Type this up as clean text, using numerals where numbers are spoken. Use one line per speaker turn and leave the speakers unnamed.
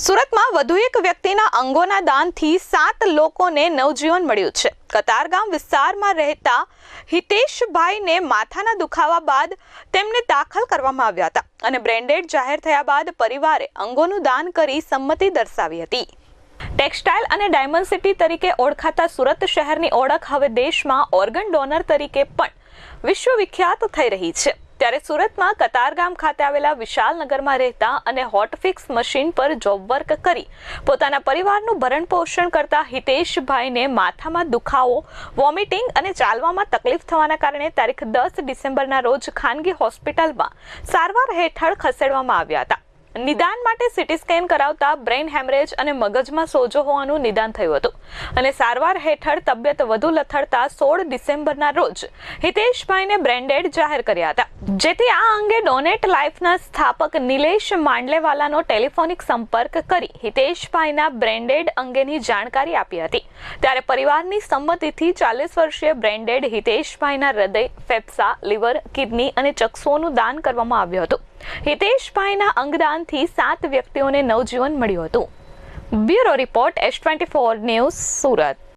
સુરતમાં વધુ એક વ્યક્તિના અંગોના દાનથી 7 લોકોને નવજીવન મળ્યું છે। કતારગામ વિસ્તારમાં રહેતા હિતેશભાઈને માથાના દુખાવા બાદ તેમને દાખલ કરવામાં આવ્યા હતા અને બ્રેન્ડેડ જાહેર થયા બાદ પરિવારે અંગોનું દાન કરી સંમતિ દર્શાવી હતી। ટેક્સટાઇલ અને ડાયમંડ સિટી તરીકે ઓળખાતા સુરત શહેરની ઓળખ હવે દેશમાં ઓર્ગન ડોનર તરીકે પણ વિશ્વવિખ્યાત થઈ રહી છે। ત્યારે સુરતમાં કતારગામ ખાતે આવેલા વિશાલનગરમાં રહેતા અને હોટફિક્સ મશીન પર જોબ વર્ક કરી પોતાના પરિવારનું ભરણ પોષણ કરતા હિતેશભાઈને માથામાં દુખાવો, વોમિટિંગ અને ચાલવામાં તકલીફ થવાના કારણે તારીખ 10 ડિસેમ્બરના રોજ ખાનગી હોસ્પિટલમાં સારવાર હેઠળ ખસેડવામાં આવ્યા હતા। નિદાન માટે સીટી સ્કેન કરાવતા બ્રેઇન હેમરેજ અને મગજમાં સોજો હોવાનું નિદાન થયું હતું અને સારવાર હેઠળ તબિયત વધુ લથડતા 16 ડિસેમ્બરના રોજ હિતેશભાઈને બ્રેન્ડેડ જાહેર કર્યા હતા। જેથી આ અંગે ડોનેટ લાઈફના સ્થાપક નિલેશ માંડલેવાલાનો ટેલિફોનિક સંપર્ક કરી હિતેશભાઈના બ્રેન્ડેડ અંગેની જાણકારી આપી હતી। ત્યારે પરિવારની સંમતિથી 40 વર્ષીય બ્રેન્ડેડ હિતેશભાઈના હૃદય, ફેફસા, લીવર, કિડની અને ચક્ષુઓનું દાન કરવામાં આવ્યું હતું। હિતેશભાઈના અંગદાનથી 7 વ્યક્તિઓને નવજીવન મળ્યું હતું। Bureau report S24 news Surat.